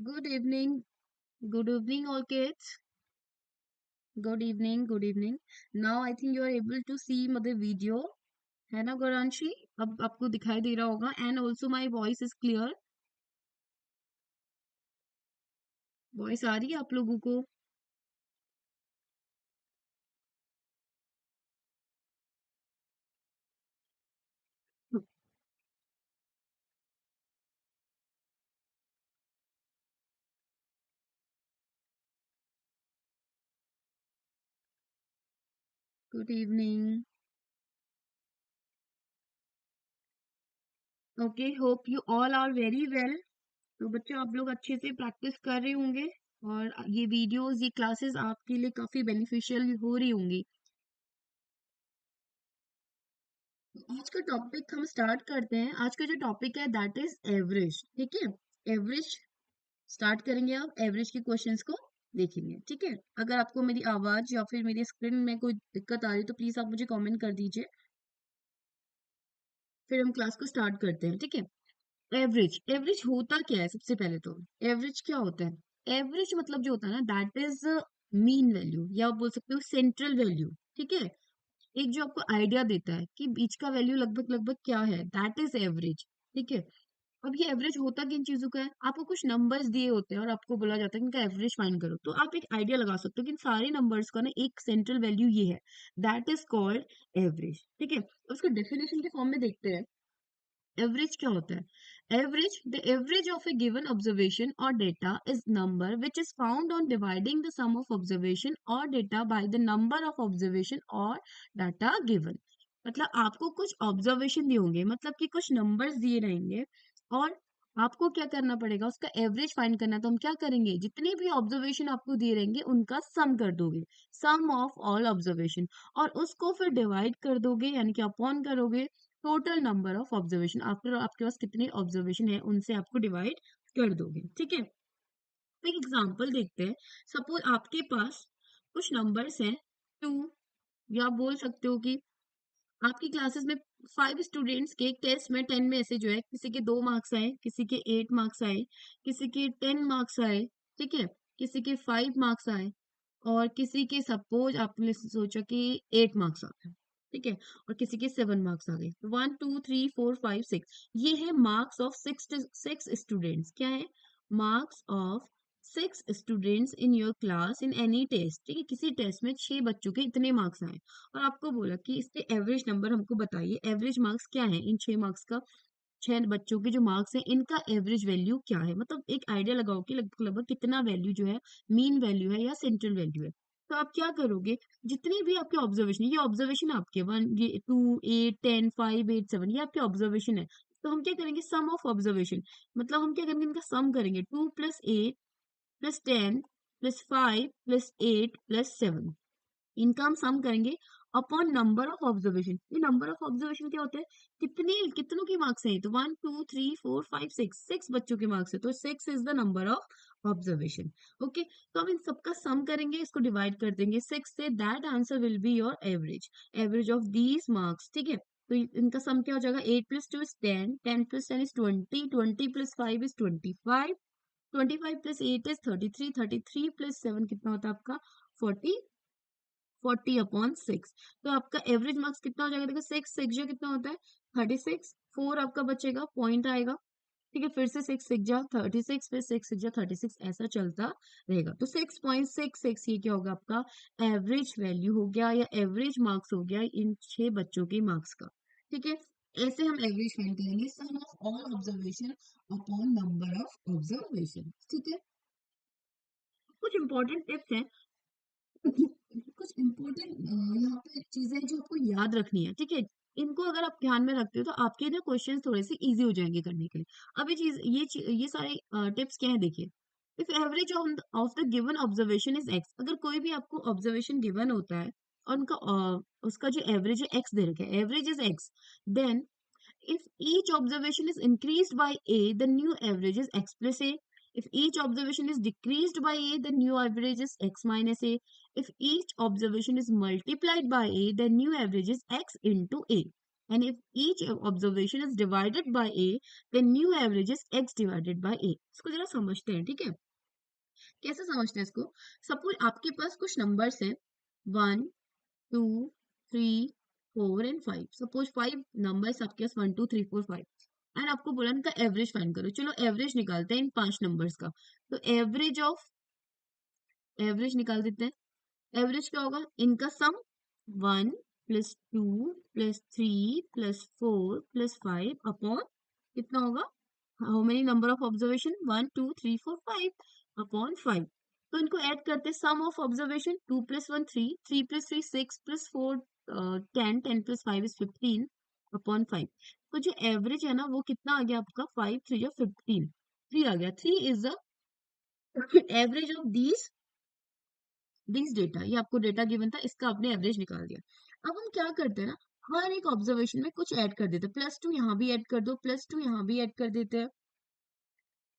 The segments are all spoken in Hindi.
Good evening. Good evening, all kids. Good evening. Good evening. Now I think you are able to see the video. है ना गौरांशी? अब आपको दिखाई दे रहा होगा and also my voice is clear. Voice आ रही है आप लोगों को? Good evening. Okay, hope you all are very well. तो बच्चों आप लोग अच्छे से प्रैक्टिस कर रहे होंगे और ये वीडियोस ये क्लासेस आपके लिए काफी बेनिफिशियल हो रही होंगी। आज का टॉपिक हम स्टार्ट करते हैं। आज का जो टॉपिक है दैट इज एवरेज। ठीक है, एवरेज स्टार्ट करेंगे। आप एवरेज के क्वेश्चंस को देखेंगे। ठीक है, अगर आपको मेरी आवाज या फिर मेरी स्क्रीन में कोई दिक्कत आ रही है तो प्लीज आप मुझे कमेंट कर दीजिए, फिर हम क्लास को स्टार्ट करते हैं। ठीक है, एवरेज एवरेज होता क्या है? सबसे पहले तो एवरेज क्या होता है? एवरेज मतलब जो होता है ना दैट इज मीन वैल्यू, या आप बोल सकते हो सेंट्रल वैल्यू। ठीक है, एक जो आपको आइडिया देता है कि बीच का वैल्यू लगभग लगभग क्या है, दैट इज एवरेज। ठीक है, अब ये एवरेज होता किन चीजों का है? आपको कुछ नंबर्स दिए होते हैं और आपको बोला जाता है कि इनका एवरेज फाइंड करो, तो आप एक आइडिया लगा सकते हो कि इन सारे नंबर्स का ना एक सेंट्रल वैल्यू ये है, दैट इज कॉल्ड एवरेज। ठीक है, उसको डेफिनेशन के फॉर्म में देखते हैं। एवरेज क्या होता है? Average, the average of a given observation or data is number which is found on dividing the sum of observation or data by the number of observation or data given. मतलब आपको कुछ ऑब्जर्वेशन दिए होंगे, मतलब कि कुछ नंबर्स दिए रहेंगे और आपको क्या करना पड़ेगा, उसका एवरेज फाइंड करना है। तो हम क्या करेंगे, जितने भी ऑब्जर्वेशन आपको दिए रहेंगे उनका सम कर दोगे, सम ऑफ ऑल ऑब्जर्वेशन, और उसको फिर डिवाइड कर दोगे, यानी कि अपॉन करोगे total number of observation. After आपके पास कितने ऑब्जर्वेशन है उनसे आपको डिवाइड कर दोगे। ठीक है, तो एक एग्जांपल देखते हैं। सपोज आपके पास कुछ नंबर्स हैं 2, या आप बोल सकते हो कि आपकी क्लासेस में 5 स्टूडेंट्स के टेस्ट में 10 में ऐसे जो है, किसी के 2 मार्क्स आए, किसी के 8 मार्क्स आए, किसी के 10 मार्क्स आए। ठीक है, किसी के 5 मार्क्स आए और किसी के सपोज आपने सोचा कि 8 मार्क्स आ गए। ठीक है, और किसी के 7 मार्क्स आ गए। 1 2 3 4 5 6, ये है मार्क्स ऑफ 6 स्टूडेंट्स। क्या है? Marks of 6 students in your class in any test. ठीक है, किसी टेस्ट में 6 बच्चों के इतने मार्क्स आए और आपको बोला कि इसके एवरेज नंबर हमको बताइए, एवरेज मार्क्स क्या है इन 6 मार्क्स का। 6 बच्चों के जो मार्क्स हैं इनका एवरेज वैल्यू क्या है, मतलब एक आइडिया लगाओ कि लगभग लगभग कितना वैल्यू जो है मीन वैल्यू है या सेंट्रल वैल्यू है। तो आप क्या करोगे, जितने भी आपके ऑब्जर्वेशन, ये ऑब्जर्वेशन आपके 1 ये 2 8 10 5 8 7, ये आपके ऑब्जर्वेशन है। तो हम क्या करेंगे, सम ऑफ ऑब्जर्वेशन, मतलब हम क्या करेंगे, इनका सम करेंगे। 2 + 8 + 10 + 5 + 8 + 7, इनका हम सम करेंगे अपॉन नंबर ऑफ ऑब्जर्वेशन। ये नंबर ऑफ ऑब्जर्वेशन क्या होता है, कितने कितनों के मार्क्स हैं? तो 1 2 3 4 5 6 बच्चों के मार्क्स है, तो 6 is the number of observation. Okay, तो हम इन सबका सम करेंगे, इसको डिवाइड कर देंगे 6 से, that answer will be your average, average of these marks. ठीक है, तो इनका सम क्या हो जाएगा, 8 + 2 इज 10, 10 + 10 इज 20, 20 + 5 इज 25, 25 + 8 इज 33, 33 + 7 कितना होता है आपका 40, 40/6। तो आपका एवरेज मार्क्स कितना हो जाएगा, देखो 6 6 जो कितना होता है 36, 4 आपका बचेगा, पॉइंट आएगा। ठीक है, फिर से 6 6 जा 36, फिर 6 6 जा 36, ऐसा चलता रहेगा। तो 6.66 ये क्या होगा, आपका एवरेज वैल्यू हो गया या एवरेज मार्क्स हो गया इन 6 बच्चों के मार्क्स का। ठीक है, ऐसे हम एवरेज फाइंड करेंगे, sum of all observation upon number of observation. ठीक है, कुछ इंपॉर्टेंट टिप्स हैं, कुछ इम्पोर्टेंट यहाँ पे चीजें जो आपको याद रखनी है। ठीक है, इनको अगर आप ध्यान में रखते हो तो आपके ना क्वेश्चन थोड़े से इजी हो जाएंगे करने के लिए। अब ये सारे टिप्स क्या है, देखिए। If average of the given observation is x, अगर कोई भी आपको ऑब्जर्वेशन गिवन होता है और उनका उसका जो एवरेज है एक्स दे रखा है, average is X, then if each observation is increased by A, the new average is x plus A. If each observation is decreased by A, the new average is x minus A. If each observation is multiplied by A, the new average is x into A. and if each observation is divided by a, then new average is x divided by a. इसको जरा समझते हैं, ठीक है? कैसे समझते हैं इसको? सपोज आपके पास कुछ नंबर्स हैं, 1 2 3 4 एंड 5। सपोज 5 नंबर्स आपके पास, 1 2 3 4 5, एंड आपको बोला इनका एवरेज फाइंड करो। चलो एवरेज निकालते हैं इन 5 नंबर्स का। तो एवरेज निकाल देते हैं। एवरेज क्या होगा? इनका सम 1 + 2 + 3 + 4 + 5 अपॉन कितना होगा? How many number of observation? 1 2 3 4 5 upon 5। तो इनको ऐड करते हैं। सम ऑफ ऑब्जर्वेशन 2 + 1 3, 3 + 3 6 + 4 10, 10 + 5 इज 15 अपॉन 5। तो जो एवरेज है ना वो कितना आ गया आपका? 5 3 या 15, 3 आ गया। 3 is the average of this data. ये आपको डेटा गिवन था, इसका आपने एवरेज निकाल दिया। अब हम क्या करते हैं ना, हर एक ऑब्जर्वेशन में कुछ ऐड कर देते हैं। +2 यहाँ भी ऐड कर दो, +2 यहाँ भी ऐड कर देते हैं,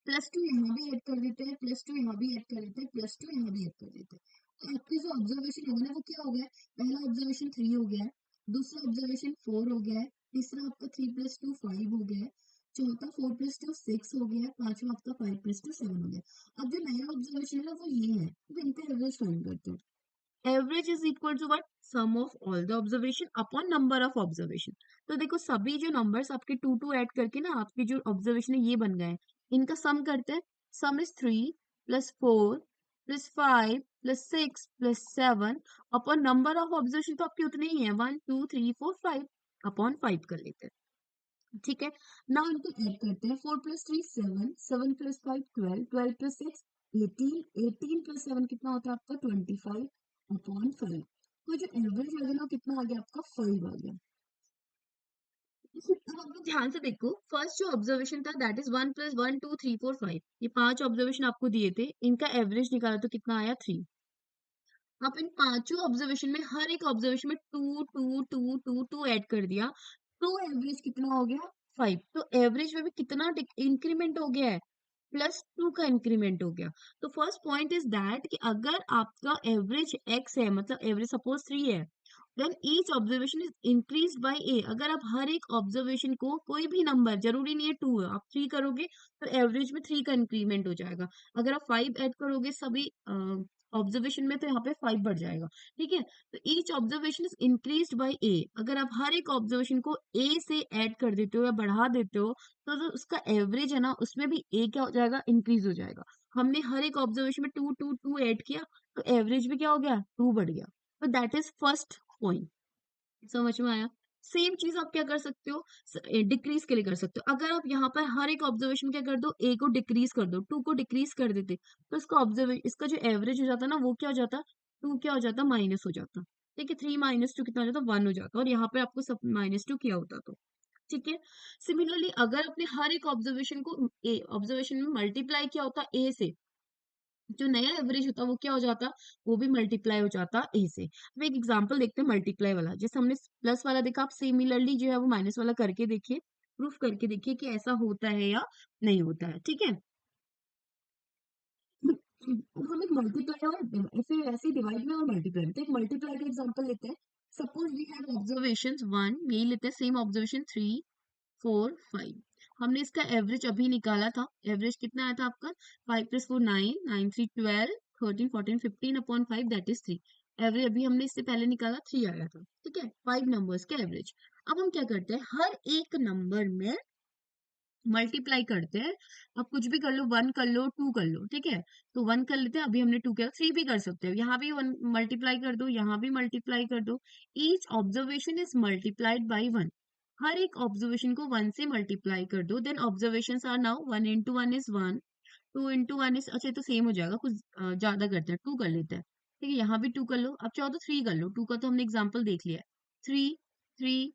+2 यहाँ भी ऐड कर देते हैं, +2 यहाँ भी ऐड कर देते हैं, +2 यहाँ भी ऐड कर देते हैं। तो आपके जो ऑब्जर्वेशन होगा ना वो क्या हो गया है? पहला ऑब्जर्वेशन 3 हो गया है, दूसरा ऑब्जर्वेशन 4 हो गया है, तीसरा आपका 3 + 2 5 हो गया है, चौथा 4 + 2 6 हो गया है, पांचवा आपका 5 + 2 7 हो गया। अब जो नया ऑब्जर्वेशन है ना वो ये है। तो इनका एवरेज फाइंड करते हैं। Average is equal to what? Sum of all the observation upon number of observation. तो देखो सभी जो नंबर्स आपके टू टू ऐड करके ना आपके जो ऑब्जर्वेशन है ये बन गए हैं, इनका सम करते हैं। सम is 3 + 4 + 5 + 6 + 7 upon number of observation. तो आपके उतने ही है, 1 2 3 4 5 अपॉन 5 कर लेते हैं, ठीक है? नाउ इनको ऐड करते हैं। 4 + 3 7, 7 + 5 12, 12 + 6 18, 18 + 7 कितना होता है आपका? 25 अपॉन 5। तो जो एवरेज आ गया ना कितना आ गया आपका? 5 आ गया। अब आप लोग ध्यान से देखो, फर्स्ट जो ऑब्जर्वेशन था दैट इज 1 + 1 2 3 4 5। ये 5 ऑब्जर्वेशन आपको दिए थे, इनका एवरेज निकाला तो कितना आया? 3। आप इन पांचों ऑब्जर्वेशन में हर एक ऑब्जर्वेशन में 2 2 2 2 2 ऐड कर दिया, तो एवरेज कितना हो गया? 5। तो एवरेज में भी कितना इंक्रीमेंट हो गया है? +2 का इंक्रीमेंट हो गया। तो फर्स्ट पॉइंट इज दैट कि अगर आपका एवरेज x है, मतलब एवरेज सपोज 3 है, then each observation is increase by a। अगर आप हर एक ऑब्जर्वेशन को कोई भी नंबर, जरूरी नहीं है 2 है, आप 3 करोगे तो एवरेज में 3 का इंक्रीमेंट हो जाएगा। अगर आप 5 ऐड करोगे सभी ऑब्जर्वेशन में तो यहाँ पे 5 बढ़ जाएगा, ठीक है? तो each observation is increased by a। अगर आप हर एक ऑब्जर्वेशन को a से ऐड कर देते हो या बढ़ा देते हो, तो जो उसका एवरेज है ना उसमें भी a क्या हो जाएगा? इंक्रीज हो जाएगा। हमने हर एक ऑब्जर्वेशन में 2 2 2 ऐड किया, तो एवरेज भी क्या हो गया? 2 बढ़ गया। तो दैट इज फर्स्ट पॉइंट। समझ में आया? सेम चीज आप क्या कर सकते हो? डिक्रीज के लिए कर सकते हो। अगर आप यहाँ पर हर एक ऑब्जर्वेशन क्या कर दो? a को डिक्रीज कर दो, 2 को डिक्रीज कर देते, तो इसका जो एवरेज हो जाता ना वो क्या हो जाता? 2 क्या हो जाता? माइनस हो जाता। ठीक है? 3 - 2 कितना हो जाता? 1 हो जाता। और यहाँ पे आपको सब -2 किया होता तो, ठीक है? सिमिलरली अगर आपने हर एक ऑब्जर्वेशन को ए ऑब्जर्वेशन में मल्टीप्लाई किया होता ए से, जो नया एवरेज होता वो क्या हो जाता? वो भी मल्टीप्लाई हो जाता ए से। अब एक एग्जांपल देखते हैं मल्टीप्लाई वाला। जैसे हमने प्लस वाला देखा, आप सिमिलरली जो है वो माइनस वाला करके देखिए, प्रूफ करके देखिए कि ऐसा होता है या नहीं होता है, ठीक है? अब हम एक मल्टीप्लाई और ऐसे ऐसे डिवाइड में और मल्टीप्लाई में, तो एक मल्टीप्लाई का एग्जांपल लेते हैं। सपोज वी हैव ऑब्जर्वेशंस 1, यही लेते हैं सेम ऑब्जर्वेशन 3 4 5। हमने इसका एवरेज अभी निकाला था। एवरेज कितना आया था आपका? 5 + 4 9, 9 3 12, 13 14 15 अपॉन 5 दैट इज 3। एवरेज अभी हमने इससे पहले निकाला, 3 आया था, ठीक है? 5 नंबर्स का एवरेज। अब हम क्या करते हैं? हर एक नंबर में मल्टीप्लाई करते हैं। अब कुछ भी कर लो, 1 कर लो, 2 कर लो, ठीक है? तो 1 कर लेते हैं, अभी हमने 2 किया, 3 भी कर सकते हो। यहाँ भी 1 मल्टीप्लाई कर दो, यहाँ भी मल्टीप्लाई कर दो। Each observation is multiplied by 1। हर एक ऑब्जर्वेशन को 1 से मल्टीप्लाई कर दो, then observations are now 1 * 1 is 1, 2 * 1 is, अच्छा ये तो सेम हो जाएगा, कुछ ज्यादा करते हैं, 2 कर लेते हैं, ठीक है? यहाँ भी 2 कर लो, अब चाहो तो 3 कर लो, 2 का तो हमने एग्जाम्पल देख लिया है। 3 3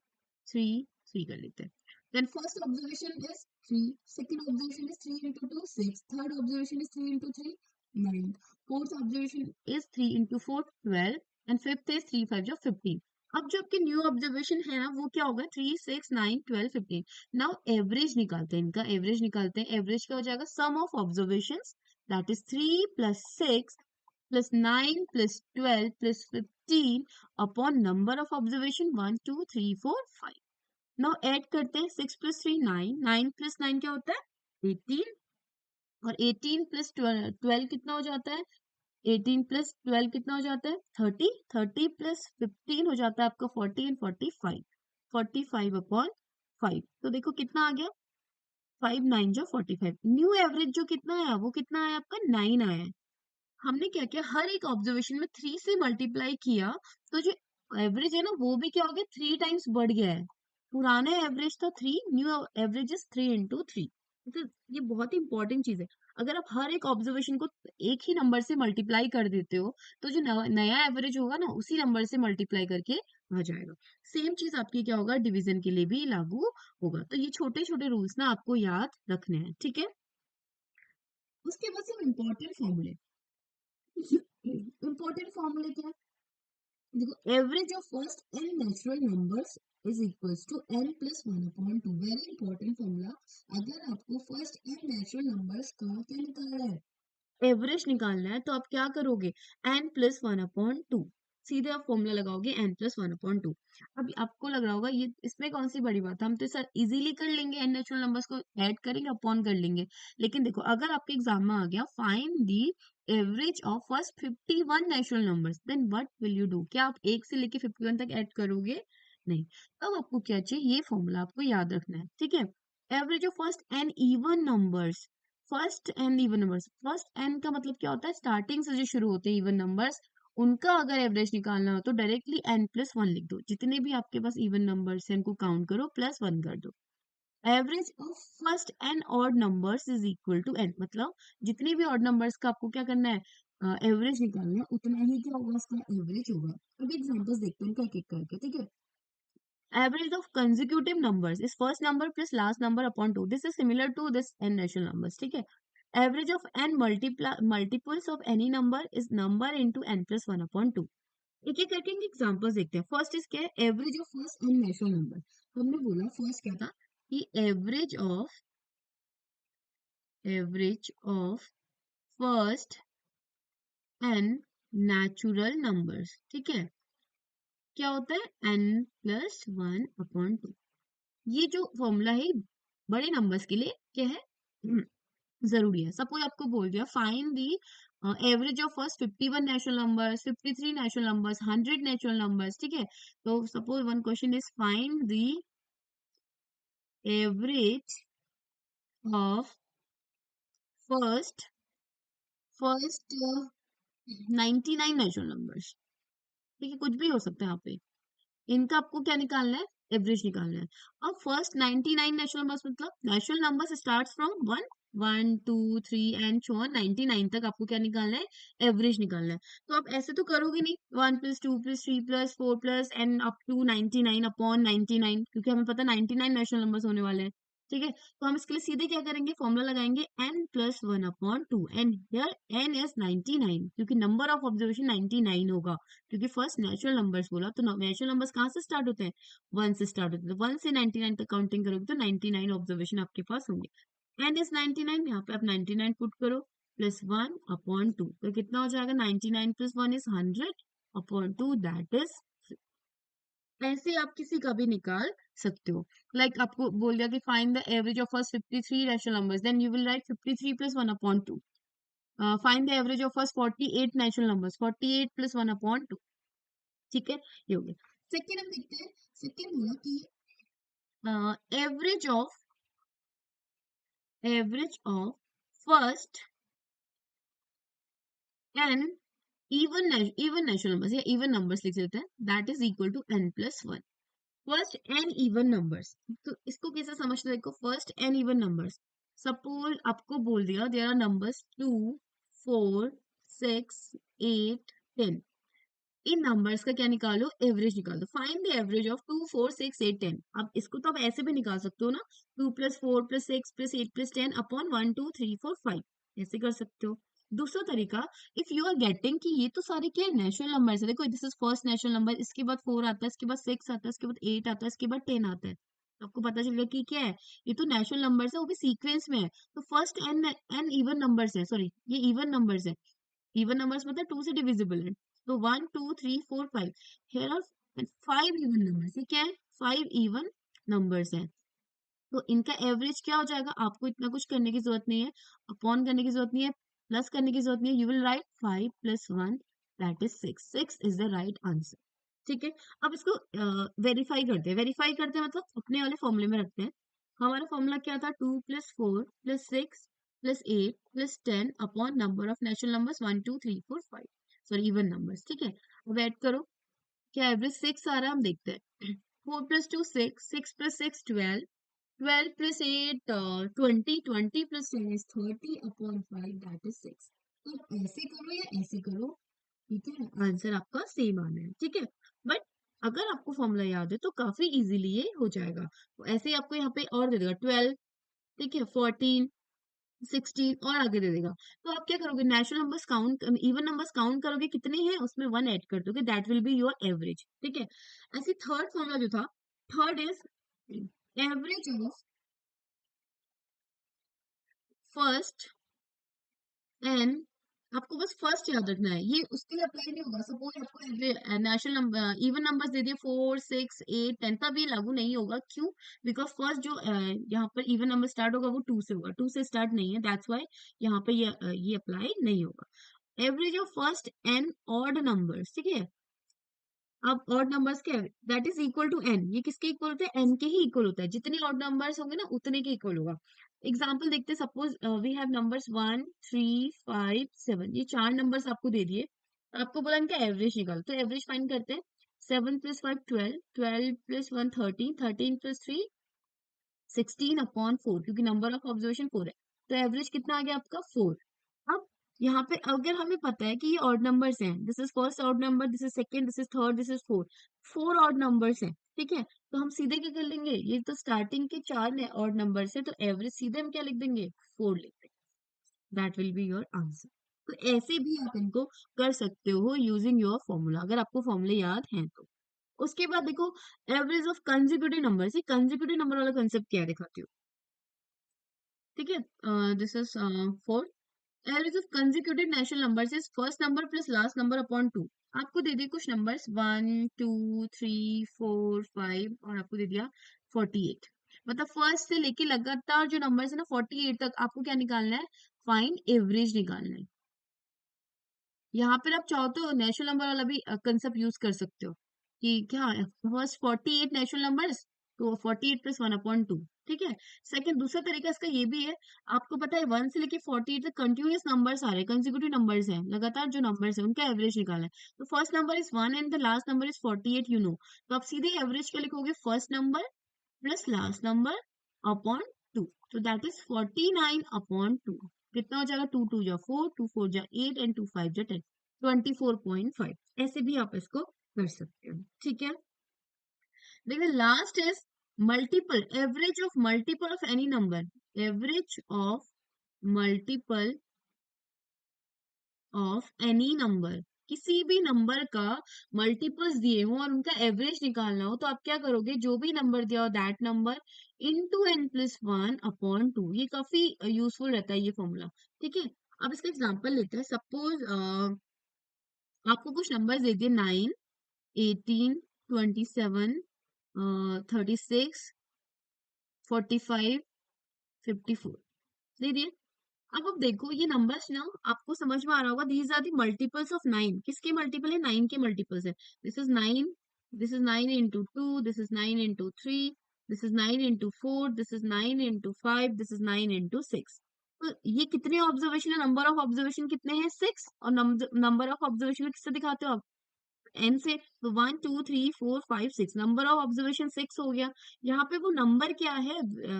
3 3 कर लेते हैं। Then first observation is 3, second observation is 3 into 2 6, third observation is 3 into 3 9, fourth observation is 3 into 4 12, and fifth is 3 5 जो 15। अब जो आपके न्यू ऑब्जर्वेशन है ना वो क्या होगा? 3 6 9 12 15। नाउ एवरेज निकालते हैं, इनका एवरेज निकालते हैं। एवरेज क्या हो जाएगा? Sum of observations that is 3 + 6 + 9 + 12 + 15 upon number of observation 1 2 3 4 5। Now add करते हैं, 6 प्लस 3 9, 9 प्लस 9 क्या होता है 18, और 18 प्लस 12 कितना हो जाता है, 18 प्लस 12 कितना हो जाता है 30, 30 प्लस 15 हो जाता है आपका 40 एंड 45, 45 अपॉन 5। तो देखो कितना आ गया, 5 9 जो 45। न्यू एवरेज जो कितना आया वो कितना आया आपका 9 आया है। हमने क्या किया, हर एक ऑब्जर्वेशन में 3 से मल्टीप्लाई किया, तो जो एवरेज है ना वो भी क्या हो गया 3 टाइम्स बढ़ गया है। पुराना एवरेज था 3, न्यू एवरेज इज 3 इंटू 3। तो ये बहुत ही इंपॉर्टेंट चीज है। अगर आप हर एक ऑब्जर्वेशन को एक ही नंबर से मल्टीप्लाई कर देते हो, तो जो नया एवरेज होगा ना उसी नंबर से मल्टीप्लाई करके आ जाएगा। सेम चीज आपकी क्या होगा डिवीजन के लिए भी लागू होगा। तो ये छोटे छोटे रूल्स ना आपको याद रखने हैं, ठीक है। उसके बाद से इम्पोर्टेंट फॉर्मूले, इम्पोर्टेंट फॉर्मूले क्या है, देखो average of first N natural numbers is equals to N plus one upon two. Very important formula. अगर आपको फर्स्ट एन नेचुरल नंबर्स का क्या निकालना है, एवरेज निकालना है, तो आप क्या करोगे, N plus one upon two. सीधे आप फॉर्मूला लगाओगे N plus one upon two. अब आपको लग रहा होगा ये इसमें कौन सी बड़ी बात है, हम तो सर इजीली कर लेंगे, एन नेचुरल नंबर्स को ऐड करेंगे अपॉन कर लेंगे। लेकिन देखो अगर आपके एग्जाम में आ गया find the average of first 51 natural numbers, then what will you do, क्या आप एक से लेके 51 तक ऐड करोगे, नहीं। तब आपको क्या चाहिए, ये फॉर्मूला आपको याद रखना है, ठीक है। Average of first N even numbers, first N even numbers, first N का मतलब क्या होता है, स्टार्टिंग से जो शुरू होते हैं इवन नंबर्स, उनका अगर एवरेज निकालना हो तो डायरेक्टली एन प्लस वन लिख दो। जितने भी आपके पास इवन नंबर्स हैं उनको काउंट करो प्लस वन कर दो। Average of first N odd numbers is equal to N, मतलब जितने भी ऑड नंबर्स का आपको क्या करना है एवरेज निकालना है, उतना ही क्या होगा उसका एवरेज होगा। अब एग्जांपल्स देखते हैं एक एक करके, ठीक है। Average of consecutive numbers is first number plus last number upon 2. This is similar to this n natural numbers, ठीक है। Average of n multiples of any number is number into n plus 1 upon 2. एक एक करके इनके एग्जांपल्स देखते हैं। फर्स्ट इज क्या है, average of first N natural number. हमने बोला फर्स्ट क्या था कि average of first N natural numbers, ठीक है, क्या होता है n plus one upon two. ये जो फॉर्मूला है बड़े नंबर्स के लिए क्या है, जरूरी है। सपोज आपको बोल दिया find the average of first 51 natural numbers, 53 natural numbers, 100 natural numbers, ठीक है। तो suppose one question is find the average of first first 99 natural numbers, ठीक है, कुछ भी हो सकता है यहाँ पे। इनका आपको क्या निकालना है, एवरेज निकालना है। अब फर्स्ट 99 नेचुरल नंबर्स मतलब natural numbers starts from 1, 1 2 3 and so on 99 तक आपको क्या निकालना है, एवरेज निकालना है। तो आप ऐसे तो करोगे नहीं 1 plus 2 plus 3 plus 4 plus and up to 99 upon 99, क्योंकि हमें पता है 99 नेचुरल नंबर्स होने वाले हैं, ठीक है। तो हम इसके लिए सीधे क्या करेंगे, फॉर्मूला लगाएंगे n plus one upon to, and here n is 99, क्योंकि नंबर ऑफ ऑब्जर्वेशन 99 होगा, क्योंकि फर्स्ट नेचुरल नंबर्स बोला तो नेचुरल नंबर्स कहाँ से स्टार्ट होते हैं, वन से स्टार्ट होते हैं। तो वन से 99 तक काउंटिंग करोगे तो 99 ऑब्जर्वेशन आपके पास होंगे। एन इज 99, यहाँ पे आप 99 पुट करो प्लस वन अपॉन टू, तो कितना हो जाएगा 99 plus one is 100 upon two, that is. ऐसे आप किसी का भी निकाल सकते हो। आपको बोल दिया कि find the average of first 53 rational numbers, then you will write 53 plus one upon two. Find the average of first 48 natural numbers, 48 plus one upon two, ठीक है। ये हो गया। सेकेंड हम देखते हैं, सेकेंड बोला कि average of first N even natural numbers, या इवन नंबर्स लिख देते हैं, that is equal to n plus one. First N even numbers, तो इसको कैसे समझते हो, देखो first N even numbers, suppose आपको बोल दिया देयर आर नंबर्स 2 4 6 8 10, इन नंबर्स का क्या निकालो, एवरेज निकालो। Find the average of 2 4 6 8 10। अब इसको तो आप ऐसे भी निकाल सकते हो ना, 2 plus 4 plus 6 plus 8 plus 10 upon 1 2 3 4 5, ऐसे कर सकते हो। दूसरा तरीका, इफ यू आर गेटिंग कि ये तो सारे क्या नेचुरल नंबर्स है, देखो this is first natural number, इसके बाद 4 आता है, इसके बाद 6 आता है, इसके बाद 8 आता है, इसके बाद 10 आता है, तो आपको पता चल गया कि क्या है, ये तो नेचुरल नंबर्स है, वो भी सीक्वेंस में है। तो first N N even numbers है, सॉरी ये इवन नंबर्स है। इवन नंबर्स मतलब 2 से डिविजिबल है, तो 1 2 3 4 5, हियर आर 5 इवन नंबर्स। ये क्या है, 5 इवन नंबर्स हैं, तो इनका एवरेज क्या हो जाएगा? आपको इतना कुछ करने की जरूरत नहीं है, अपॉन करने की जरूरत नहीं है, प्लस करने की जरूरत नहीं है। You will write 5 + 1 that is 6। 6 is the right answer. ठीक है, अब इसको वेरीफाई करते हैं। वेरीफाई करते हैं मतलब अपने वाले फॉर्मूले में रखते हैं। हमारा फॉर्मूला क्या था? 2 + 4 + 6 + 8 + 10 upon number of natural numbers 1 2 3 4 5, sorry even numbers. ठीक है, अब ऐड करो, क्या एवरेज 6 आ रहा है? हम देखते हैं। 4 + 2 6, 6 + 6 12, 12 + 8 20, 20 + 10 is 30 upon 5 that is 6। तो ऐसे करो या ऐसे करो, ठीक है, आंसर आपका सेम आना है। ठीक है, बट अगर आपको फॉर्मूला याद है तो काफी इजीली ये हो जाएगा। तो ऐसे ही आपको यहाँ पे और दे देगा 12, ठीक है, 14, 16 और आगे दे देगा। तो आप क्या करोगे? Natural numbers count, even numbers count करोगे, कितने हैं उसमें 1 ऐड कर दोगे, that will be your average. ठीक है, ऐसे थर्ड फॉर्मूला जो था, third is average of first N. आपको बस फर्स्ट याद रखना है, ये उसके लिए अप्लाई नहीं होगा। सपोज आपको national number even numbers they दिए 4 6 8 10, तब ये लागू नहीं होगा। क्यों? बिकॉज फर्स्ट जो यहाँ पर इवन नंबर स्टार्ट होगा वो 2 से होगा, 2 से स्टार्ट नहीं है, दैट्स वाई यहाँ पे ये अप्लाई नहीं होगा। Average of first N odd numbers. ठीक है, अब ऑड नंबर्स क्या है? That is equal to N. ये किसके इक्वल होता है? एन के ही इक्वल होता है। जितने ऑड नंबर्स होंगे ना उतने के इक्वल होगा। एग्जाम्पल देखते हैं, सपोज वी हैव नंबर्स 1 3 5 7, ये चार नंबर्स आपको दे दिए, आपको बोला इनका एवरेज निकालो, तो एवरेज फाइंड करते हैं। 7 + 5 12, 12 + 1 13, 13 + 3 16 अपॉन 4, क्योंकि नंबर ऑफ ऑब्जर्वेशन 4 है, तो एवरेज कितना आ गया आपका? 4। अब यहाँ पे अगर हमें पता है कि ये ऑड नंबर्स हैं, this is first odd number, this is second, this is third, this is fourth, 4 odd numbers हैं। ठीक है, तो हम सीधे क्या कर लेंगे? ये तो स्टार्टिंग के 4 ऑड नंबर्स है, तो एवरेज सीधे हम क्या लिख देंगे? 4 लिख देंगे, that will be your answer. तो ऐसे भी आप इनको कर सकते हो यूजिंग योर फॉर्मूला, अगर आपको फॉर्मूले याद हैं तो। उसके बाद देखो, एवरेज ऑफ कंसेक्यूटिव नंबर्स। ये कंसेक्यूटिव नंबर वाला कंसेप्ट क्या है दिखाती हूँ। ठीक है, this is 4। Average of consecutive natural numbers is first number plus last number upon 2। आपको दे दिए कुछ नंबर्स 1 2 3 4 5 और आपको दे दिया 48। मतलब फर्स्ट से लेके लगातार जो नंबर्स है ना 48 तक आपको क्या निकालना है? फाइंड एवरेज निकालना है। यहाँ पर आप चाहो तो नेचुरल नंबर वाला भी कंसेप्ट यूज कर सकते हो कि क्या फर्स्ट 48 नेचुरल नंबर्स, तो 48 + 1 अपॉन 2। ठीक है, सेकंड दूसरा तरीका इसका ये भी है, आपको पता है 1 से लेके 48 तक कंटिन्यूअस नंबर्स आ रहे हैं, कंसेक्यूटिव नंबर्स हैं, लगातार जो नंबर्स हैं उनका एवरेज निकालना है। तो first number is 1 and the last number is 48, you know, तो आप सीधे एवरेज क्या लिखोगे? First number plus last number upon 2, तो दैट इज 49 अपॉन 2। कितना हो जाएगा? 2 2 जा 4, 2 4 जा 8 एंड 2 5 जा 10, 24.5। ऐसे भी आप इसको कर सकते हो। ठीक है, देखिए last is multiple, average of multiple of any number. Average of multiple of any number, किसी भी नंबर का मल्टीपल्स दिए हो और उनका एवरेज निकालना हो, तो आप क्या करोगे? जो भी नंबर दिया हो that number into n + 1 upon 2। ये काफी यूजफुल रहता है ये फॉर्मूला। ठीक है, अब इसका एग्जांपल लेते हैं। सपोज आपको कुछ नंबर दे दिए 9 18 27 36 45 54 दे दिए। अब देखो ये नंबर्स ना आपको समझ में आ रहा होगा, these are the multiples of 9। किसके मल्टीपल है? 9 के मल्टीपल्स है। This is 9, this is 9 into 2, this is 9 into 3, this is 9 into 4, this is 9 into 5, this is 9 into 6। तो ये कितने ऑब्जर्वेशन है? नंबर ऑफ ऑब्जर्वेशन कितने हैं? 6। और नंबर ऑफ ऑब्जर्वेशन किससे दिखाते हो आप? एन से। तो 1 2 3 4 5 6, नंबर ऑफ ऑब्जर्वेशन 6 हो गया। यहाँ पे वो नंबर क्या है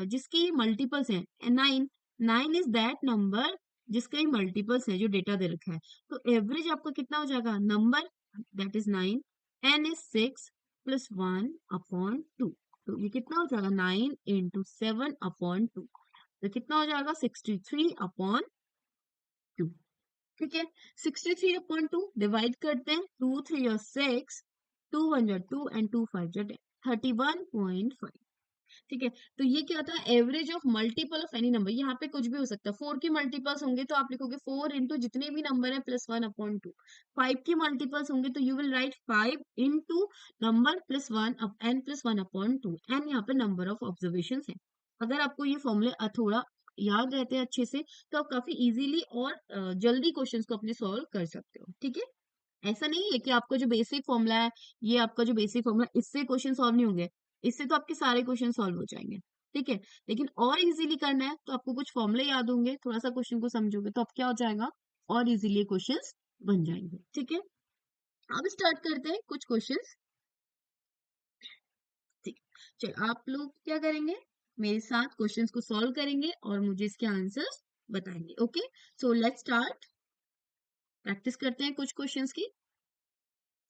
जिसके मल्टीपल्स हैं? 9। 9 इज दैट नंबर जिसका ही मल्टीपल्स है, जो डेटा दे रखा है। तो एवरेज आपका कितना हो जाएगा? Number that is 9, N is 6 + 1 upon 2। तो ये कितना हो जाएगा? 9 इंटू 7 अपॉन 2, तो कितना हो जाएगा? 63 अपॉन 2। ठीक है, 63/2 डिवाइड करते हैं, 2 3 और 6, 2 1 जा 2 एंड 2 5 जा 10, 31.5। ठीक है। तो ये क्या होता है, average of multiple of any number. यहाँ पे कुछ भी हो सकता है, 4 की मल्टीपल्स होंगे तो आप लिखोगे 4 इंटू जितने भी नंबर है प्लस 1/2। 5 की मल्टीपल्स होंगे तो you will write 5 into number plus 1 N plus 1/2। N यहाँ पे नंबर ऑफ ऑब्जर्वेशन है। अगर आपको ये फॉर्मूले थोड़ा याद रहते हैं अच्छे से, तो आप काफी इजीली और जल्दी क्वेश्चंस को अपने सॉल्व कर सकते हो। ठीक है, ऐसा नहीं है कि आपका जो बेसिक फॉर्मूला है, ये आपका जो बेसिक फॉर्मूला, इससे क्वेश्चन सॉल्व नहीं होंगे। इससे तो आपके सारे क्वेश्चन सॉल्व हो जाएंगे। ठीक है, लेकिन और इजीली करना है तो आपको कुछ फॉर्मूले याद होंगे, थोड़ा सा क्वेश्चन को समझोगे तो अब क्या हो जाएगा, और इजीली क्वेश्चंस बन जाएंगे। ठीक है, अब स्टार्ट करते हैं कुछ क्वेश्चंस। ठीक है, चलो आप लोग क्या करेंगे, मेरे साथ क्वेश्चंस को सॉल्व करेंगे और मुझे इसके आंसर्स बताएंगे। Okay, so let's start, practice करते हैं कुछ क्वेश्चंस की।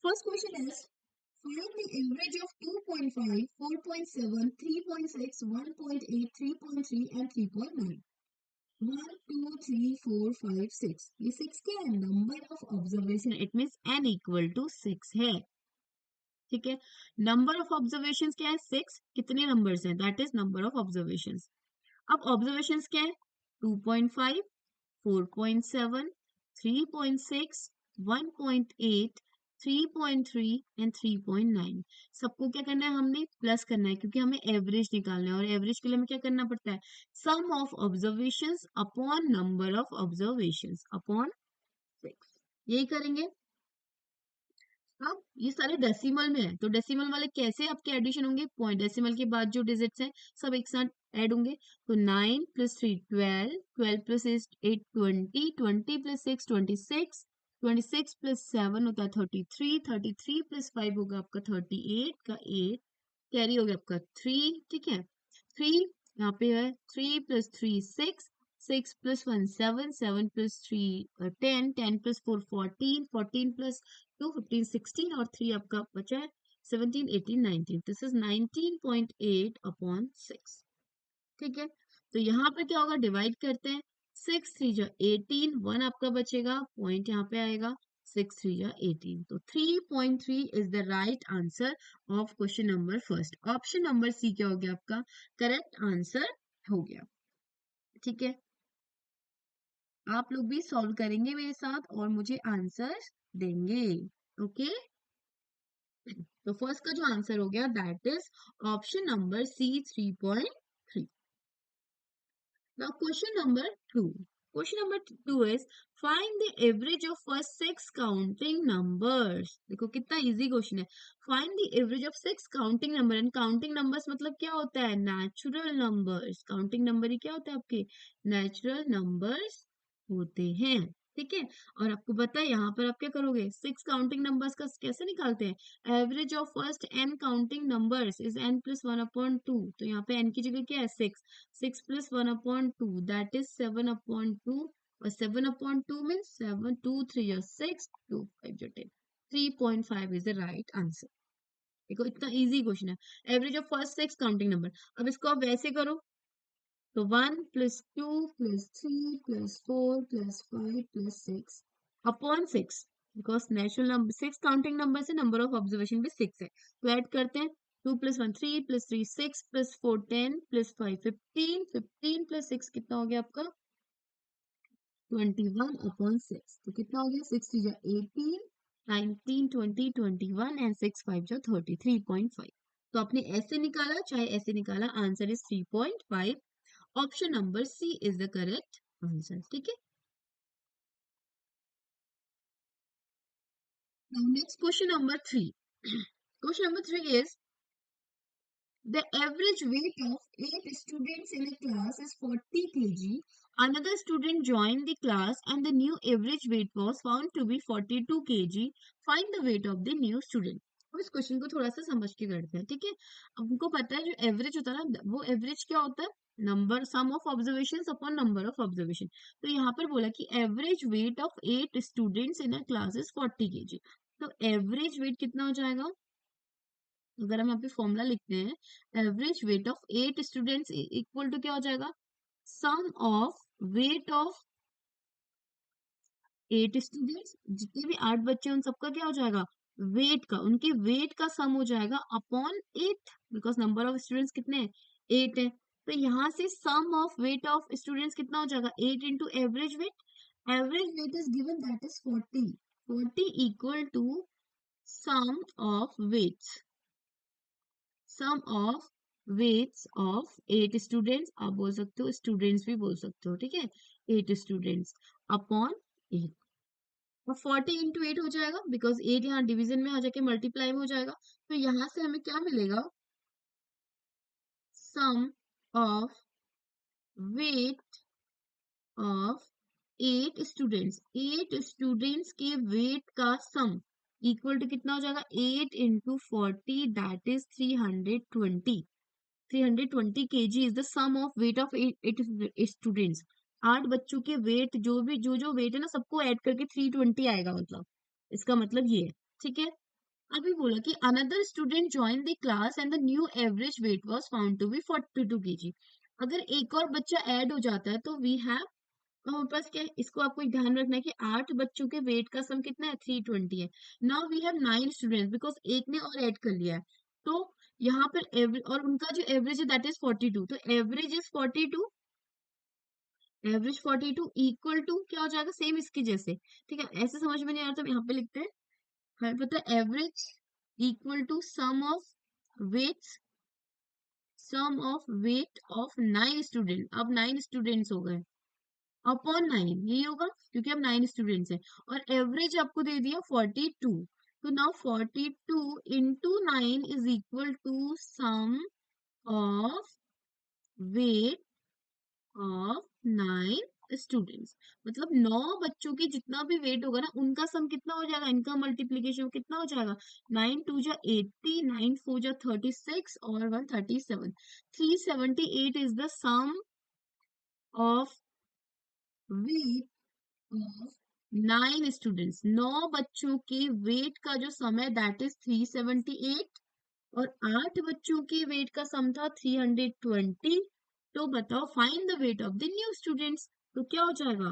First question is, find the average of 2.5, 4.7, 3.6, 1.8, 3.3 and 3.9. 1, 2, 3, 4, 5, 6. ये 6 क्या है, number of observation, it means n equal to 6 है। ठीक है, नंबर ऑफ ऑब्जर्वेशन क्या है, 6। कितने नंबर्स हैं, that is number of observation. अब ऑब्जर्वेशन क्या है, 2.5, 4.7, 3.6, 1.8, 3.3 एंड 3.9। सबको क्या करना है, हमने प्लस करना है क्योंकि हमें एवरेज निकालना है, और एवरेज के लिए हमें क्या करना पड़ता है, sum of observations upon number of observations upon 6, यही करेंगे। अब ये सारे डेसिमल में है, तो डेसिमल वाले कैसे आपके एडिशन होंगे, पॉइंट डेसिमल के बाद जो डिजिट्स हैं सब एक साथ ऐड होंगे। तो 9 + 3 12, 12 + 8 20, 20 + 6 26, 26 + 7 होता है 33, 33 + 5 होगा आपका 38 का 8, कैरी हो गया आपका 3। ठीक है, 3 यहाँ पे है, 3 + 3 6, 6 + 1 7, 7 + 3 10, 10 + 4 14, 14 + 2 15 16 और 3 आपका बचा है 17 18 19। This is 19.8 upon 6। ठीक है, तो यहाँ पे क्या होगा, डिवाइड करते हैं, 6 3 जा 18, 1 आपका बचेगा, पॉइंट यहाँ पे आएगा, 6 3 जा 18। तो 3.3 is the right answer of question number first. Option number C क्या हो गया आपका करेक्ट आंसर हो गया। ठीक है, आप लोग भी सॉल्व करेंगे मेरे साथ और मुझे आंसर देंगे। ओके, तो फर्स्ट का जो आंसर हो गया that is option number C 3.3। Now question number 2. Question number 2 is find the average of first 6 counting numbers. देखो कितना इजी क्वेश्चन है। Find the average of 6 counting number, and counting numbers मतलब क्या होता है, natural numbers। counting number ही क्या होता है आपके, natural numbers होते हैं। ठीक है, और आपको पता है यहाँ पर आप क्या करोगे, 6 काउंटिंग नंबर्स का कैसे निकालते हैं, average of first n counting numbers is n + 1/2। तो यहाँ पे n की जगह क्या है 6, 6 + 1/2 दैट इज 7/2, और 7/2 मीन्स 7 2 3 या 6 2 5 जो 10, 3.5 इज द राइट आंसर। देखो इतना इजी क्वेश्चन है, average of first 6 counting number. अब इसको आप वैसे करो, तो 1 + 2 + 3 + 4 + 5 + 6 upon 6, because natural number 6 counting number से नंबर ऑफ ऑब्जर्वेशन भी 6 है, तो ऐड करते हैं, 2 + 1 3 + 3 6 + 4 10 + 5 15, 15 + 6 कितना हो गया आपका 21/6। तो कितना हो गया, 6 3 जा 18, 19 20 21 एंड 6 5 जा 30, 3.5। तो आपने ऐसे निकाला चाहे ऐसे निकाला, answer is 3.5। Option number C is the correct answer. ठीक है, now next question number 3. Question number 3 is the average weight of 8 students in a class is 40 kg. Another student joined the class and the new average weight was found to be 42 kg. Find the weight of the new student. अब इस क्वेश्चन को थोड़ा सा समझ के करते हैं। ठीक है, अब हमको पता है जो एवरेज होता है ना, वो एवरेज क्या होता है, number sum of observation upon number of observation. तो यहाँ पर बोला कि average weight of 8 students in a class is 40 kg। तो एवरेज वेट कितना हो जाएगा, अगर हम यहाँ पे फॉर्मूला लिखते हैं, average weight of 8 students equal to क्या हो जाएगा, sum of weight of 8 students, जितने भी 8 बच्चे हैं उन सबका क्या हो जाएगा वेट का, उनके वेट का सम हो जाएगा upon 8, because number of students कितने हैं, 8 है। तो यहाँ से sum of weight of students कितना हो जाएगा, 8 into average weight. Average weight is given, that is 40। 40 equal to sum of weights, sum of weights of 8 students, आप बोल सकते हो स्टूडेंट्स भी बोल सकते हो, ठीक है, 8 स्टूडेंट्स अपॉन 8। और 40 इंटू 8 हो जाएगा, बिकॉज 8 यहाँ डिवीजन में आ जाके मल्टीप्लाई में हो जाएगा। तो यहाँ से हमें क्या मिलेगा, sum of weight of 8 students, 8 students के वेट का सम इक्वल टू कितना हो जाएगा, 8 into 40, that is 320। 320 kg is the sum of weight of 8 students. 8 बच्चों के वेट, जो वेट है ना, सबको ऐड करके 320 आएगा, मतलब इसका मतलब ये है, ठीक है। अभी बोला कि another student join the class and the new average weight was found to be 42 kg। अगर एक और बच्चा ऐड हो जाता है तो वी हैव, हमारे पास क्या है, इसको आपको एक ध्यान रखना है कि 8 बच्चों के वेट का सम कितना है, 320 है। Now we have 9 students, because एक ने और ऐड कर लिया है। तो यहाँ पर एवरेज, और उनका जो एवरेज है दैट इज 42, तो average is 42, average 42 equal to क्या हो जाएगा, सेम इसके जैसे, ठीक है। ऐसे समझ में नहीं आ रहा तो यहाँ पे लिखते हैं, हमें पता है average equal to sum of weights, sum of weight of 9 student, अब 9 स्टूडेंट्स हो गए, अपॉन 9, यही होगा क्योंकि अब 9 स्टूडेंट्स हैं। और एवरेज आपको दे दिया 42, तो now 42 into 9 is equal to sum of weight of 9 students. मतलब 9 बच्चों की जितना भी वेट होगा ना, उनका सम कितना हो जाएगा, इनका मल्टीप्लीकेशन कितना हो जाएगा, 9 2 जा 80, 9 4 जा 36 और 1 37, 378 is the sum of weight of 9 students. 9 बच्चों के वेट का जो सम है दैट इज 378, और 8 बच्चों के वेट का सम था 320। तो बताओ find the weight of the new students. तो क्या हो जाएगा,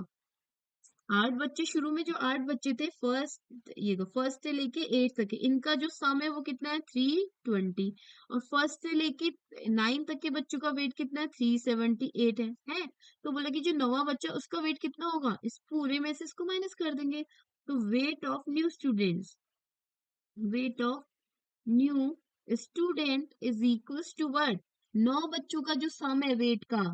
8 बच्चे, शुरू में जो 8 बच्चे थे, फर्स्ट, ये तो फर्स्ट से लेके 8 तक के, इनका जो सम है वो कितना है, 320। और फर्स्ट से लेके 9 तक के बच्चों का वेट कितना है, 378 है। तो बोला कि जो नौवां बच्चा उसका वेट कितना होगा, इस पूरे में से इसको माइनस कर देंगे। तो weight of new students, weight of new student is equals to what, 9 बच्चों का जो सम है वेट का,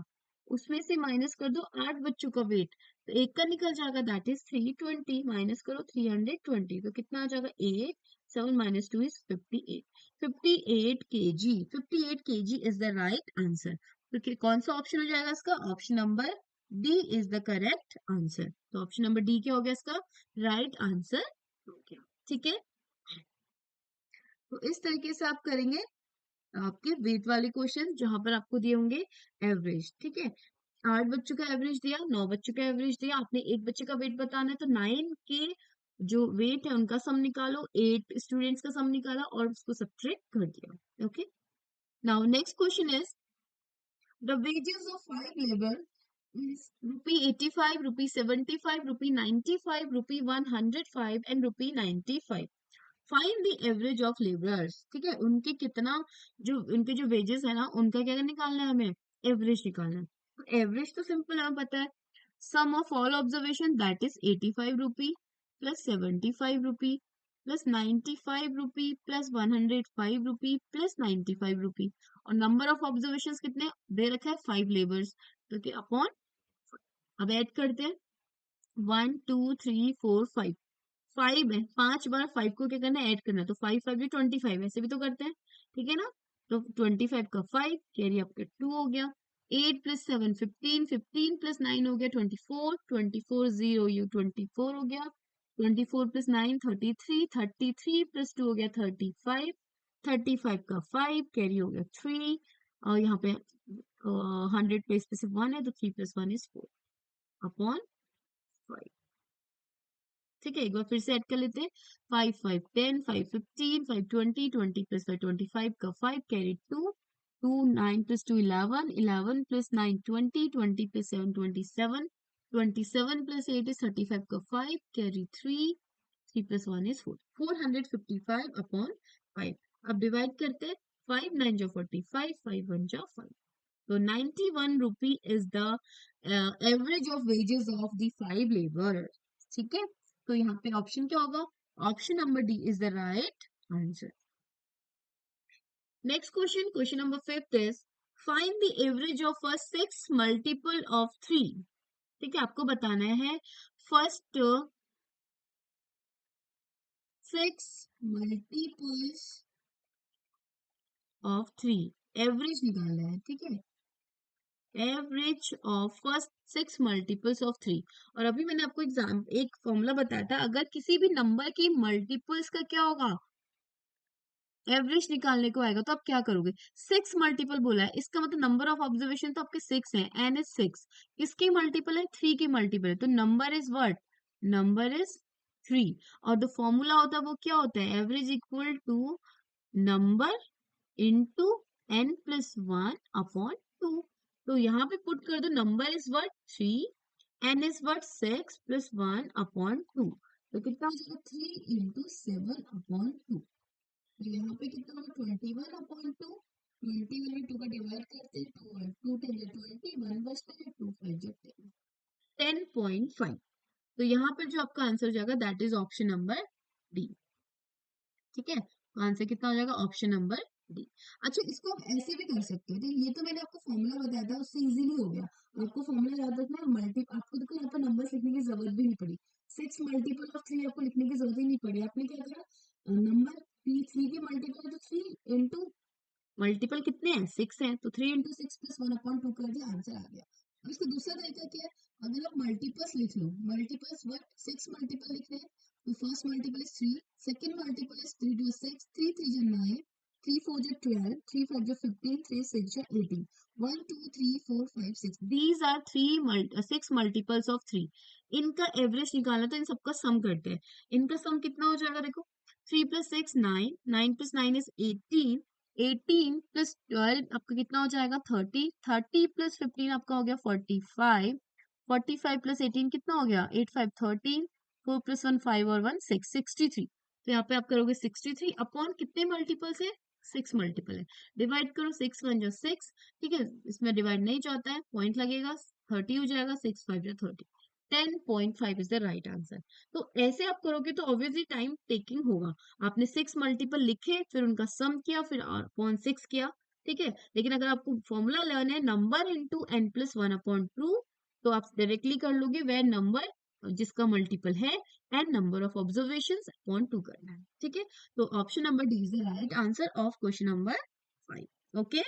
उसमें से माइनस कर दो 8 बच्चों का वेट, तो एक का निकल जाएगा, दैट इज 320, माइनस करो 320, तो कितना आ जाएगा, 8 7 minus 2 is 58, 58 kg, 58 kg is the right answer. तो कौन सा ऑप्शन हो जाएगा इसका, option number D is the correct answer. तो ऑप्शन नंबर डी क्या हो गया इसका राइट आंसर हो गया, ठीक है। तो इस तरीके से आप करेंगे आपके वेट वाले क्वेश्चन, जहां पर आपको दिए होंगे एवरेज, ठीक है। 8 बच्चों का एवरेज दिया, 9 बच्चों का एवरेज दिया, आपने एक बच्चे का वेट बताना है, तो 9 के जो वेट है उनका सम निकालो, 8 स्टूडेंट्स का सम निकाला और उसको सब्ट्रैक्ट कर दिया, okay. Now next question is the wages of 5 labour is rupee 85, rupee 75, rupee 95, rupee 105 and rupee 95। Find the average of labourers, ठीक है, उनके कितना, जो उनके जो वेजेस है ना, उनका क्या निकालना है, हमें एवरेज निकालना है। तो एवरेज तो सिंपल हमें पता है, sum of all observation that is 85 rupee plus 75 rupee plus 95 rupee plus 105 rupee plus 95 rupee, और नंबर ऑफ ऑब्जर्वेशन कितने दे रखा है, 5 लेबर्स, तो कि अपॉन, अब ऐड करते हैं, 1 2 3 4 5, 5 है, 5 बार 5 को क्या करना है, ऐड करना है, तो 5 5 25, ऐसे भी तो करते हैं, ठीक है ना। तो 25 का 5 कैरी आपका 2 हो गया, 8 प्लस 7 15, 15 प्लस 9 हो गया 24, 24 0 यू 24 हो गया, 24 प्लस 9 33, 33 प्लस 2 हो गया 35, 35 का 5 कैरी हो गया 3, और यहाँ पे 100 प्लेस पे सिर्फ 1 है, तो 3 प्लस 1 इज 4 अपॉन 5, ठीक है। एक बार फिर से ऐड कर लेते हैं, 5 5 10, 5 15, 5 20, 20 प्लस 5 25 का 5 carry 2, 2 9 plus 2 11, 11 plus 9 20, 20 plus 7 27, 27 plus 8 is 35 का 5 कैरी 3, 3 + 1 is 4, 455 upon 5. अब डिवाइड करते हैं, 5 9 जो 45, 5 1 जो 5. So 91 rupee is the average of wages of the 5 laborers. ठीक है, तो यहाँ पे ऑप्शन क्या होगा? Option number D is the right answer. Next question, question number 5 is find the average of a 6 multiple of 3. ठीक है, आपको बताना है फर्स्ट 6 मल्टीपल्स ऑफ 3, एवरेज निकालना है. ठीक है, average of first 6 multiples of 3. और अभी मैंने आपको एक फॉर्मूला बताया था, अगर किसी भी नंबर की मल्टीपल्स का क्या होगा, एवरेज निकालने को आएगा, तो आप क्या करोगे? 6 मल्टीपल बोला है, इसका मतलब नंबर ऑफ ऑब्जर्वेशन तो आपके 6 है, एन इज 6. किसकी मल्टीपल है? 3 की मल्टीपल है, तो number is what? Number is 3. और जो फॉर्मूला होता है वो क्या होता है? Average equal to number into n plus 1 upon 2. तो यहाँ पे पुट कर दो, number is what? 3, n is what? 6 plus 1 upon 2. तो कितना हो जाएगा? 3 इंटू 7 अपॉन 2. तो यहाँ पे कितना होगा? 21 अपॉन 2. 21 में 2 का डिवाइड करते हैं, 2 1 2 10 21 बचता है, 2 5 जो 10.5. तो यहाँ पर जो आपका आंसर हो जाएगा that is option number D. ठीक है, तो आंसर कितना हो जाएगा? Option number D. अच्छा, इसको आप ऐसे भी कर सकते हो. तो ये तो मैंने आपको फॉर्मूला बताया था, उससे इजीली हो गया. आपको फॉर्मूला याद रखना है. आपको देखो यहाँ पर नंबर लिखने की जरूरत भी नहीं पड़ी. 6 मल्टीपल ऑफ 3 आपको लिखने की जरूरत ही नहीं पड़ी. आपने क्या करा? नंबर 3 के मल्टीपल है तो 3 इंटू मल्टीपल कितने हैं? 6 हैं, तो 3 इंटू 6 प्लस 1 अपॉन 2 कर दिया, आंसर आ गया. अब इसका दूसरा तरीका क्या है? अगर आप मल्टीपल्स लिख लो, मल्टीपल्स व्हाट? 6 मल्टीपल लिख रहे हैं, तो first multiple is 3, second multiple is 3 2 6, 3 3 जा 9, 3 4 जा 12, 3 5 जा 15, 3 6 जा 18, 1 2 3 4 5 6. These are 6 multiples of 3. इनका एवरेज निकालना, तो इन सबका सम करते हैं. इनका सम कितना हो जाएगा? देखो, 3 + 6 9, 9 + 9 इज 18, 18 + 12 आपका कितना हो जाएगा? 30, 30 + 15 आपका हो गया 45, 45 + 18 कितना हो गया? 8 5 13, 4 + 1 5 और 1 6, 63. तो यहाँ पे आप करोगे 63 अपॉन कितने मल्टीपल्स है? 6 मल्टीपल है. डिवाइड करो, 6 1 जो 6. ठीक है, इसमें डिवाइड नहीं जाता है, पॉइंट लगेगा, 30 हो जाएगा, 6 5 जो 30. 10.5 इज द राइट आंसर. तो ऐसे आप करोगे तो ऑब्वियसली टाइम टेकिंग होगा. आपने 6 मल्टीपल लिखे, फिर उनका सम किया, फिर अपॉन 6 किया. ठीक है, लेकिन अगर आपको फॉर्मूला लर्न है number into n plus 1 upon 2, तो आप डायरेक्टली कर लोगे वे नंबर जिसका मल्टीपल है and number of observation upon 2 करना है. ठीक है, तो option number D is the right answer of question number 5. Okay,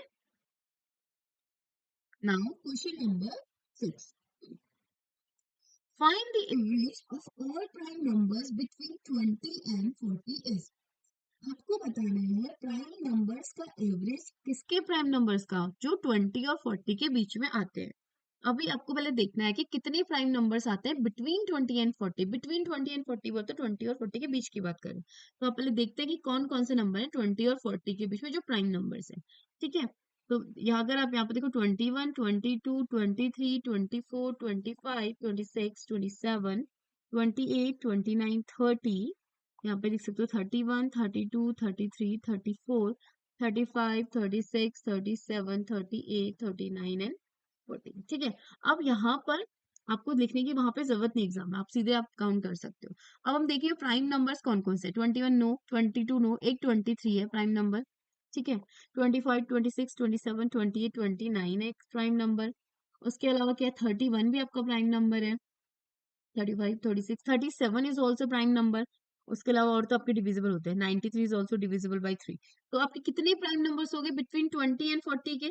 now question number 6. Find the average of all prime numbers between 20 and 40 is. आपको बताना है प्राइम नंबर्स का एवरेज. किसके प्राइम नंबर्स का? जो 20 और 40 के बीच में आते हैं. अभी आपको पहले देखना है कि कितने प्राइम नंबर्स आते हैं बिटवीन 20 एंड 40. बिटवीन 20 एंड 40 बोलते 20 और 40 के बीच की बात करें, तो आप पहले देखते हैं कि कौन कौन से नंबर है 20 और 40 के बीच में जो प्राइम नंबर्स है. ठीक है, तो यहाँ अगर आप यहाँ पे देखो 21 22 23 24 25 26 27 28 29 30. यहाँ पे लिख सकते हो 31 32 33 34 35 36 37 38 39 एंड 40. ठीक है, अब यहाँ पर आपको लिखने की वहां पे जरूरत नहीं एग्जाम में, आप सीधे आप काउंट कर सकते हो. अब हम देखिए प्राइम नंबर्स कौन कौन से. 21 नो, 22 नो, एक 23 है प्राइम नंबर. ठीक है, 25 26 27 28 29 है एक प्राइम नंबर. उसके अलावा क्या है? 31 भी आपका प्राइम नंबर है. 35 36 37 इज ऑल्सो प्राइम नंबर. उसके अलावा और तो आपके डिविजिबल होते हैं. 93 इज ऑल्सो डिविजिबल बाई 3. तो आपके कितने प्राइम नंबर्स हो गए बिटवीन 20 एंड 40 के?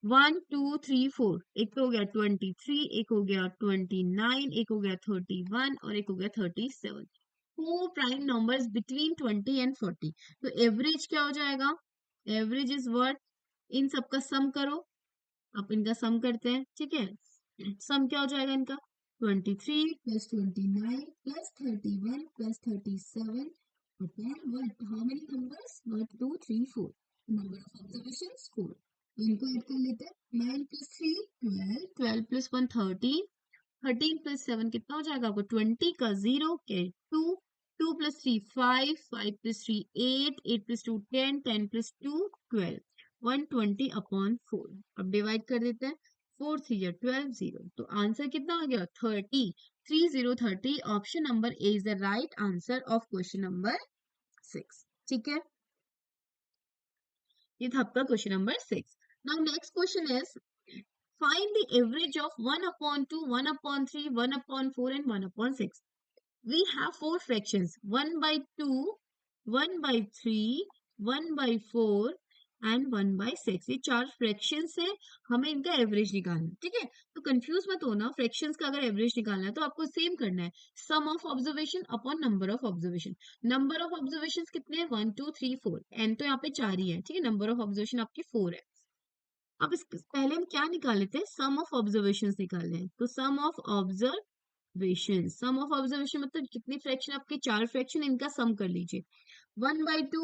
1 2 3 4. एक तो हो गया 23, एक हो गया 29, एक हो गया 31 और एक हो गया 37. 4 प्राइम नंबर्स बिटवीन 20 एंड 40. तो एवरेज क्या हो जाएगा? Average is what? इन सबका सम करो. आप इनका सम करते हैं. ठीक है, सम क्या हो जाएगा इनका? 23 plus 29 plus 31 plus 37 upon what? How many numbers? 1 2 3 4. Number of observations 4. इनको ऐड कर लेते हैं. 9 plus 3 12, 12 plus 1 13, 13 plus 7 कितना हो जाएगा आपको? 20 का 0 के 2, 2 plus 3 5, 5 plus 3 8, 8 plus 2 10, 10 plus 2 12, 120 upon 4। अब डिवाइड कर देते हैं, 4 3 या 12 0, तो आंसर कितना आ गया 30, 30 option number A is the right answer of question number 6। ठीक है, ये था आपका question number 6। Now next question is find the average of 1 upon 2, 1 upon 3, 1 upon 4 and 1 upon 6। We have four fractions, 1 by 2, 1 by 3, 1 by 4 and 1 by 6। ये चार फ्रैक्शंस हैं, हमें इनका एवरेज निकालना है। ठीक है, तो कंफ्यूज मत होना, फ्रैक्शंस का अगर एवरेज निकालना है तो आपको सेम करना है, sum of observation upon number of observation. Number of observation कितने हैं 1 2 3 4, एन तो यहाँ पे 4 ही है। ठीक है, नंबर ऑफ ऑब्जर्वेशन आपकी 4 है। अब इस पहले हम क्या निकाल लेते हैं, सम ऑफ ऑब्जर्वेशन निकाल लें। तो sum of observation, sum of observation मतलब कितनी फ्रैक्शन, आपके चार फ्रैक्शन, इनका सम कर लीजिए। 1 by 2,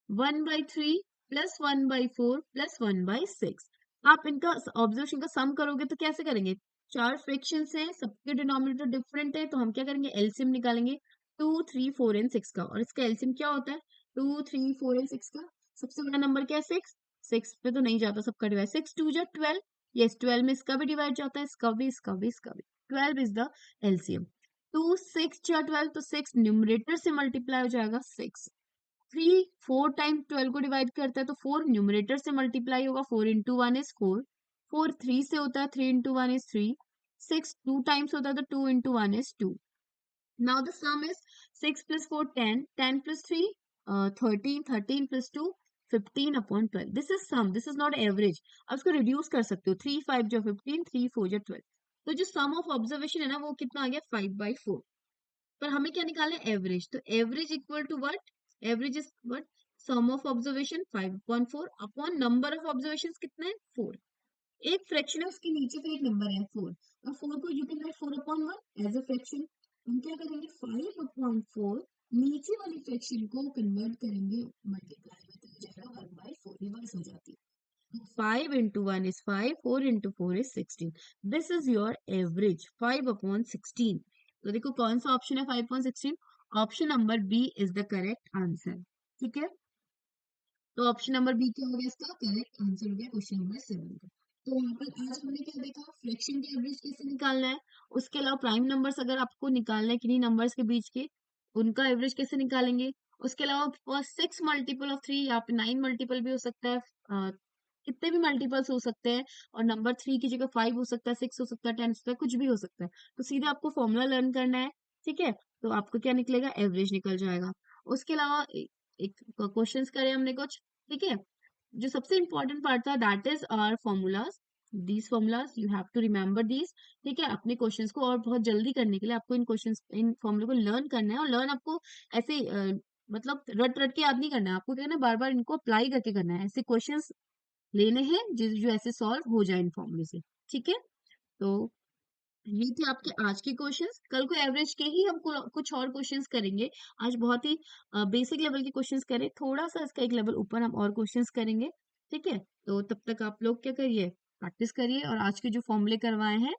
1 by 3 plus 1 by 4 plus 1 by 6। आप इनका ऑब्जर्वेशन का सम करोगे तो कैसे करेंगे, चार फ्रैक्शंस हैं, सबके डिनोमिनेटर डिफरेंट है, तो हम क्या करेंगे एलसीएम निकालेंगे 2 3 4 एंड 6 का। और इसका एलसीएम क्या होता है 2 3 4 एंड 6 का। सबसे बड़ा नंबर क्या है 6, 6 पे तो नहीं जाता सबका डिवाइड, 6 2 जा 12, यस 12 में इसका भी डिवाइड जाता है, इसका भी इसका भी इसका भी, 12 इज द एलसीएम। 2 6 जा 12, तो 6 न्यूमरेटर से मल्टीप्लाई हो जाएगा 6। 3 4 टाइम 12 को डिवाइड करता है, तो 4 न्यूमरेटर से मल्टीप्लाई होगा, 4 इंटू 1 इज 4, 4 3 से होता है, 3 इंटू 1 इज 3, 6 2 टाइम्स होता है, तो 2 into 1 is 2। Now the some is 6 plus 4 10, 10 plus 3 13, 13 plus 2 15 upon 12। This is sum, this is not average. अब इसको रिड्यूस कर सकते हो, 3 5 जो 15, 3 4 जो 12। तो जो सम ऑफ ऑब्जर्वेशन है ना वो कितना आ गया 5/4। पर हमें क्या निकालना है एवरेज, तो average equal to what, average is what, sum of observation 5/4 upon number of observation कितना है 4। एक फ्रैक्शन है उसके नीचे पे एक नंबर है 4, और 4 को you can write 4/1 as a fraction. हम क्या करेंगे 5/4 नीचे वाली फ्रैक्शन को कन्वर्ट करेंगे मल्टीप्लाई में, तो हो जाएगा 1/4, रिवर्स हो जाती है। 5 into 1 is 5, 4 into 4 is 16। This is your average 5/16। तो देखो कौन सा ऑप्शन है 5/16, option number B is the correct answer. ठीक है, तो ऑप्शन नंबर बी क्या हो गया, इसका करेक्ट आंसर हो गया क्वेश्चन नंबर 7 का। तो यहाँ पर आज हमने क्या देखा, फ्रैक्शन के एवरेज कैसे निकालना है, उसके अलावा प्राइम नंबर्स अगर आपको निकालना है किन्हीं नंबर्स के बीच के, उनका एवरेज कैसे निकालेंगे। उसके अलावा 6 मल्टीपल ऑफ 3, यहाँ पे 9 मल्टीपल भी हो सकता है, कितने भी मल्टीपल्स हो सकते हैं, और नंबर 3 की जगह 5 हो सकता है, 6 हो सकता है, 10 हो सकता है, कुछ भी हो सकता है। तो सीधे आपको फॉर्मूला लर्न करना है। ठीक है, तो आपको क्या निकलेगा एवरेज निकल जाएगा। उसके अलावा एक क्वेश्चंस करे हमने कुछ। ठीक है, जो सबसे इंपॉर्टेंट पार्ट था that is our formulas, these formulas you have to remember these. ठीक है, अपने क्वेश्चंस को और बहुत जल्दी करने के लिए आपको इन क्वेश्चंस, इन फॉर्मूला को लर्न करना है, और लर्न आपको ऐसे मतलब रट रट के याद नहीं करना है, आपको क्या करना है बार बार इनको अप्लाई करके करना है, ऐसे क्वेश्चंस लेने हैं जो जो ऐसे सॉल्व हो जाए इन फॉर्मूले से। ठीक है, तो ये थे आपके आज के क्वेश्चंस। कल को एवरेज के ही हम कुछ और क्वेश्चंस करेंगे। आज बहुत ही बेसिक लेवल के क्वेश्चंस करें, थोड़ा सा इसका एक लेवल ऊपर हम और क्वेश्चंस करेंगे। ठीक है, तो तब तक आप लोग क्या करिए, प्रैक्टिस करिए, और आज के जो फॉर्मूले करवाए हैं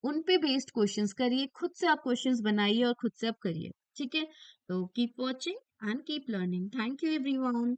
उन पे बेस्ड क्वेश्चंस करिए, खुद से आप क्वेश्चंस बनाइए और खुद से आप करिए। ठीक है, तो keep watching and keep learning. Thank you everyone.